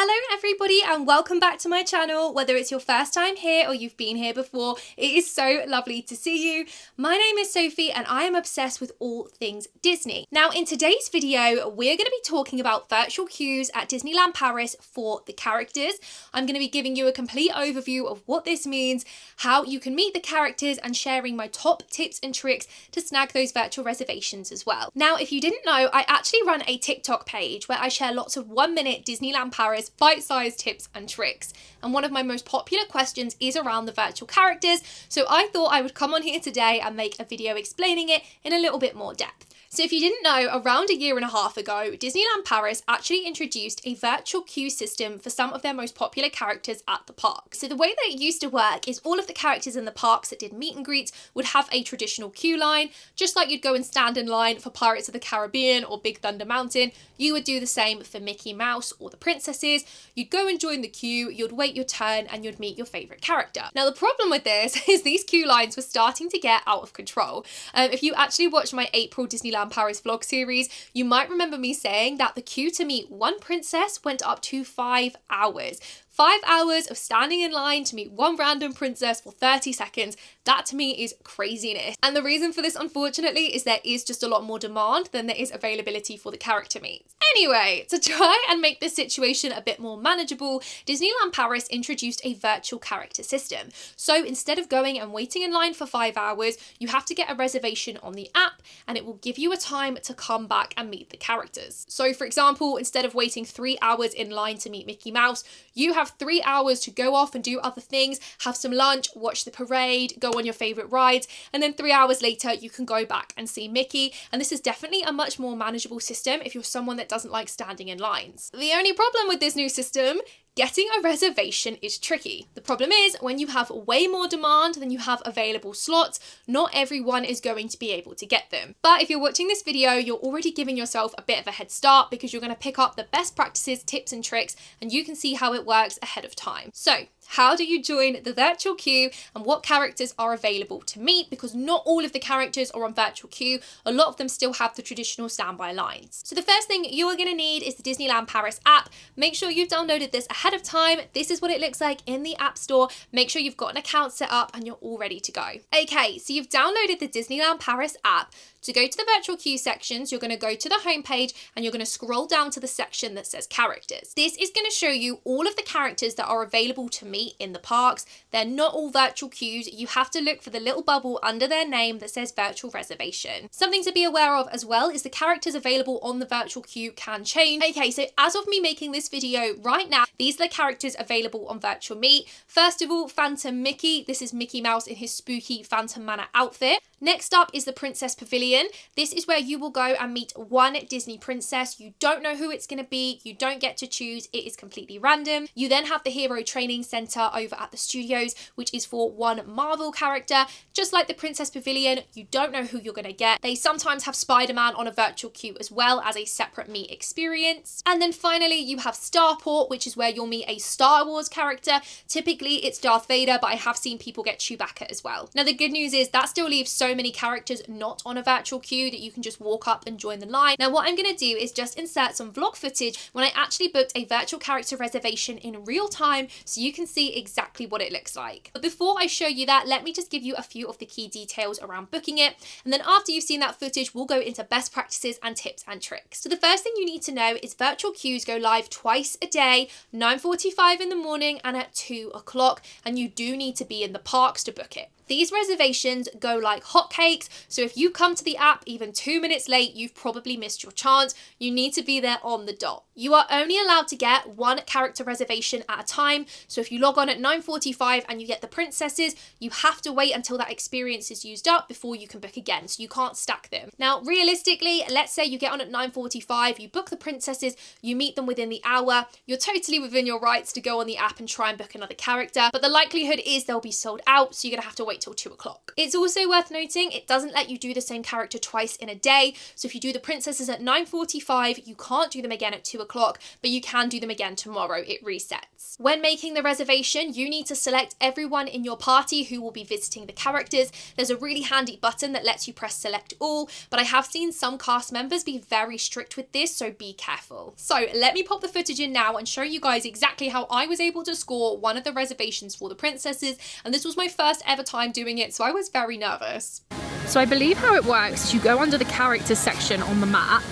Hello everybody and welcome back to my channel. Whether it's your first time here or you've been here before, it is so lovely to see you. My name is Sophie and I am obsessed with all things Disney. Now in today's video, we're going to be talking about virtual queues at Disneyland Paris for the characters. I'm going to be giving you a complete overview of what this means, how you can meet the characters, and sharing my top tips and tricks to snag those virtual reservations as well. Now, if you didn't know, I actually run a TikTok page where I share lots of 1-minute Disneyland Paris bite-sized tips and tricks. And one of my most popular questions is around the virtual characters, so I thought I would come on here today and make a video explaining it in a little bit more depth. So if you didn't know, around a year and a half ago, Disneyland Paris actually introduced a virtual queue system for some of their most popular characters at the park. So the way that it used to work is all of the characters in the parks that did meet and greets would have a traditional queue line, just like you'd go and stand in line for Pirates of the Caribbean or Big Thunder Mountain. You would do the same for Mickey Mouse or the princesses. You'd go and join the queue, you'd wait your turn, and you'd meet your favourite character. Now the problem with this is these queue lines were starting to get out of control. If you actually watched my April Disneyland Paris vlog series, you might remember me saying that the queue to meet one princess went up to 5 hours. 5 hours of standing in line to meet one random princess for 30 seconds. That to me is craziness. And the reason for this, unfortunately, is there is just a lot more demand than there is availability for the character meets. Anyway, to try and make this situation a bit more manageable, Disneyland Paris introduced a virtual character system. So instead of going and waiting in line for 5 hours, you have to get a reservation on the app and it will give you a time to come back and meet the characters. So for example, instead of waiting 3 hours in line to meet Mickey Mouse, you have 3 hours to go off and do other things, have some lunch, watch the parade, go on your favourite rides, and then 3 hours later you can go back and see Mickey. And this is definitely a much more manageable system if you're someone that doesn't like standing in lines. The only problem with this new system, getting a reservation is tricky. The problem is when you have way more demand than you have available slots, not everyone is going to be able to get them. But if you're watching this video, you're already giving yourself a bit of a head start because you're going to pick up the best practices, tips and tricks, and you can see how it works ahead of time. So how do you join the virtual queue and what characters are available to meet? Because not all of the characters are on virtual queue. A lot of them still have the traditional standby lines. So the first thing you are going to need is the Disneyland Paris app. Make sure you've downloaded this ahead of time. This is what it looks like in the App Store. Make sure you've got an account set up and you're all ready to go. Okay, so you've downloaded the Disneyland Paris app. To go to the virtual queue sections, you're going to go to the homepage and you're going to scroll down to the section that says characters. This is going to show you all of the characters that are available to meet in the parks. They're not all virtual queues. You have to look for the little bubble under their name that says virtual reservation. Something to be aware of as well is the characters available on the virtual queue can change. Okay, so as of me making this video right now, these are the characters available on virtual meet. First of all, Phantom Mickey. This is Mickey Mouse in his spooky Phantom Manor outfit. Next up is the Princess Pavilion. This is where you will go and meet one Disney princess. You don't know who it's going to be. You don't get to choose. It is completely random. You then have the Hero Training Center over at the studios, which is for one Marvel character. Just like the Princess Pavilion, you don't know who you're going to get. They sometimes have Spider-Man on a virtual queue as well as a separate meet experience. And then finally, you have Starport, which is where you'll meet a Star Wars character. Typically, it's Darth Vader, but I have seen people get Chewbacca as well. Now, the good news is that still leaves so many characters not on a virtual queue that you can just walk up and join the line. Now what I'm going to do is just insert some vlog footage when I actually booked a virtual character reservation in real time so you can see exactly what it looks like. But before I show you that, let me just give you a few of the key details around booking it, and then after you've seen that footage we'll go into best practices and tips and tricks. So the first thing you need to know is virtual queues go live twice a day, 9:45 in the morning and at 2 o'clock, and you do need to be in the parks to book it. These reservations go like hotcakes, so if you come to the app even 2 minutes late, you've probably missed your chance. You need to be there on the dot. You are only allowed to get one character reservation at a time, so if you log on at 9:45 and you get the princesses, you have to wait until that experience is used up before you can book again, so you can't stack them. Now, realistically, let's say you get on at 9:45, you book the princesses, you meet them within the hour, you're totally within your rights to go on the app and try and book another character, but the likelihood is they'll be sold out, so you're going to have to wait wait till 2 o'clock. It's also worth noting it doesn't let you do the same character twice in a day. So if you do the princesses at 9:45, you can't do them again at 2 o'clock, but you can do them again tomorrow. It resets. When making the reservation, you need to select everyone in your party who will be visiting the characters. There's a really handy button that lets you press select all, but I have seen some cast members be very strict with this, so be careful. So let me pop the footage in now and show you guys exactly how I was able to score one of the reservations for the princesses, and this was my first ever time doing it, so I was very nervous. So I believe how it works is you go under the characters section on the map,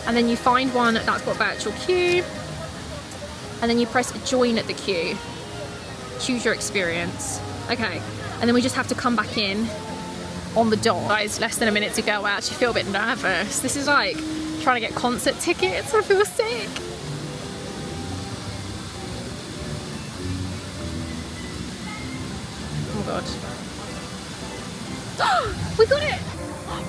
and then you find one that's got virtual queue, and then you press join at the queue. Choose your experience. Okay, and then we just have to come back in on the dot. Guys, less than a minute to go. I actually feel a bit nervous. This is like trying to get concert tickets. I feel sick. Oh god. We got it!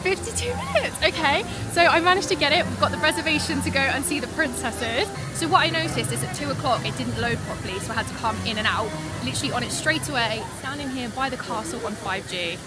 52 minutes! Okay, so I managed to get it. We've got the reservation to go and see the princesses. So what I noticed is at 2 o'clock it didn't load properly, so I had to come in and out. Literally on it straight away, standing here by the castle on 5G.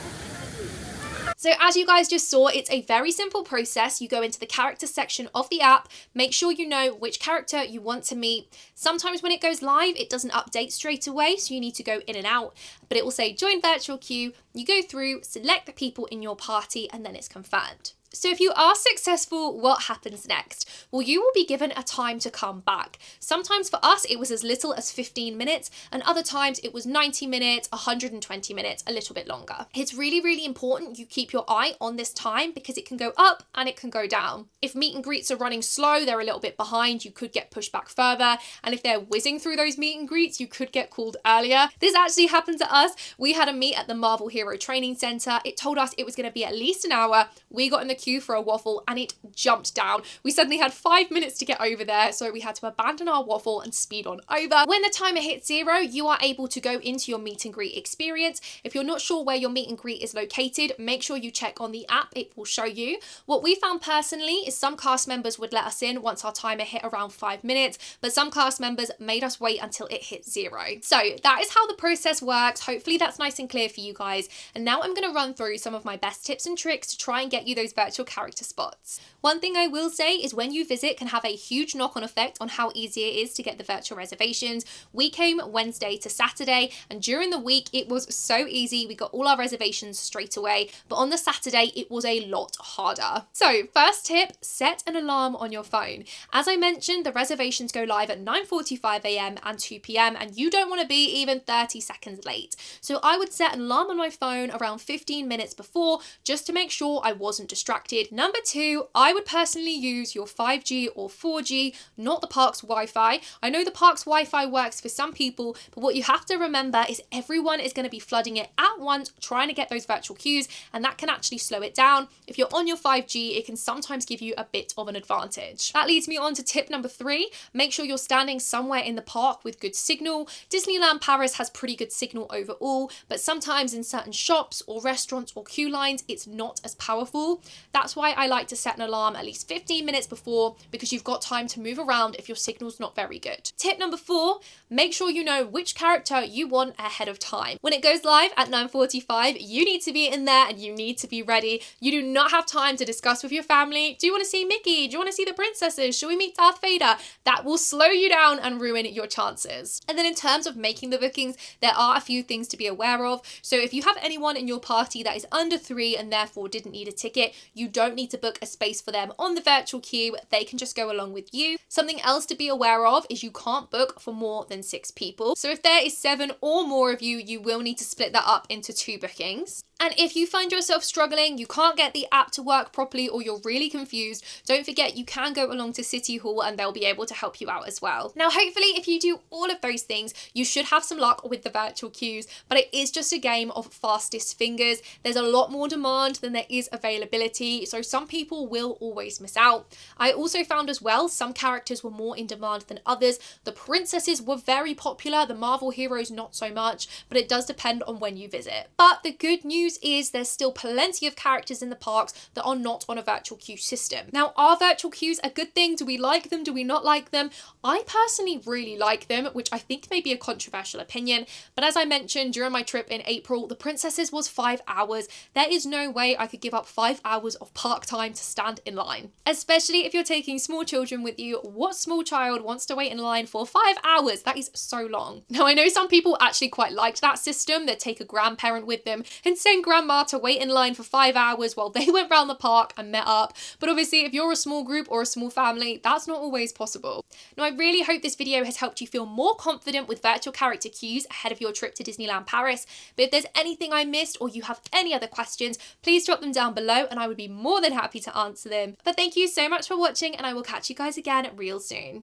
So as you guys just saw, it's a very simple process. You go into the character section of the app, make sure you know which character you want to meet. Sometimes when it goes live, it doesn't update straight away, so you need to go in and out, but it will say join virtual queue. You go through, select the people in your party, and then it's confirmed. So if you are successful, what happens next? Well, you will be given a time to come back. Sometimes for us, it was as little as 15 minutes, and other times it was 90 minutes, 120 minutes, a little bit longer. It's really, really important you keep your eye on this time because it can go up and it can go down. If meet and greets are running slow, they're a little bit behind, you could get pushed back further. And if they're whizzing through those meet and greets, you could get called earlier. This actually happened to us. We had a meet at the Marvel Hero Training Center. It told us it was going to be at least an hour. We got in the queue for a waffle and it jumped down. We suddenly had 5 minutes to get over there, so we had to abandon our waffle and speed on over. When the timer hits 0, you are able to go into your meet and greet experience. If you're not sure where your meet and greet is located, make sure you check on the app. It will show you. What we found personally is some cast members would let us in once our timer hit around 5 minutes, but some cast members made us wait until it hit 0. So that is how the process works. Hopefully that's nice and clear for you guys. And now I'm going to run through some of my best tips and tricks to try and get you those virtual character spots. One thing I will say is when you visit can have a huge knock-on effect on how easy it is to get the virtual reservations. We came Wednesday to Saturday, and during the week it was so easy. We got all our reservations straight away, but on the Saturday it was a lot harder. So first tip, set an alarm on your phone. As I mentioned, the reservations go live at 9:45 a.m. and 2 p.m. and you don't want to be even 30 seconds late. So I would set an alarm on my phone around 15 minutes before just to make sure I wasn't distracted. Number 2, I would personally use your 5G or 4G, not the park's Wi-Fi. I know the park's Wi-Fi works for some people, but what you have to remember is everyone is going to be flooding it at once, trying to get those virtual queues, and that can actually slow it down. If you're on your 5G, it can sometimes give you a bit of an advantage. That leads me on to tip number 3. Make sure you're standing somewhere in the park with good signal. Disneyland Paris has pretty good signal overall, but sometimes in certain shops or restaurants or queue lines, it's not as powerful. That's why I like to set an alarm at least 15 minutes before, because you've got time to move around if your signal's not very good. Tip number 4, make sure you know which character you want ahead of time. When it goes live at 9:45, you need to be in there and you need to be ready. You do not have time to discuss with your family. Do you want to see Mickey? Do you want to see the princesses? Should we meet Darth Vader? That will slow you down and ruin your chances. And then in terms of making the bookings, there are a few things to be aware of. So if you have anyone in your party that is under 3 and therefore didn't need a ticket, you don't need to book a space for them on the virtual queue. They can just go along with you. Something else to be aware of is you can't book for more than 6 people. So if there is 7 or more of you, you will need to split that up into 2 bookings. And if you find yourself struggling, you can't get the app to work properly, or you're really confused, don't forget you can go along to City Hall and they'll be able to help you out as well. Now, hopefully, if you do all of those things, you should have some luck with the virtual queues, but it is just a game of fastest fingers. There's a lot more demand than there is availability, so some people will always miss out. I also found as well, some characters were more in demand than others. The princesses were very popular, the Marvel heroes not so much, but it does depend on when you visit. But the good news news is there's still plenty of characters in the parks that are not on a virtual queue system. Now, are virtual queues a good thing? Do we like them? Do we not like them? I personally really like them, which I think may be a controversial opinion, but as I mentioned during my trip in April, the Princesses was 5 hours. There is no way I could give up 5 hours of park time to stand in line. Especially if you're taking small children with you. What small child wants to wait in line for 5 hours? That is so long. Now, I know some people actually quite liked that system. They'd take a grandparent with them and send grandma to wait in line for 5 hours while they went round the park and met up. But obviously, if you're a small group or a small family, that's not always possible. Now, I really hope this video has helped you feel more confident with virtual character queues ahead of your trip to Disneyland Paris. But if there's anything I missed or you have any other questions, please drop them down below and I would be more than happy to answer them. But thank you so much for watching, and I will catch you guys again real soon.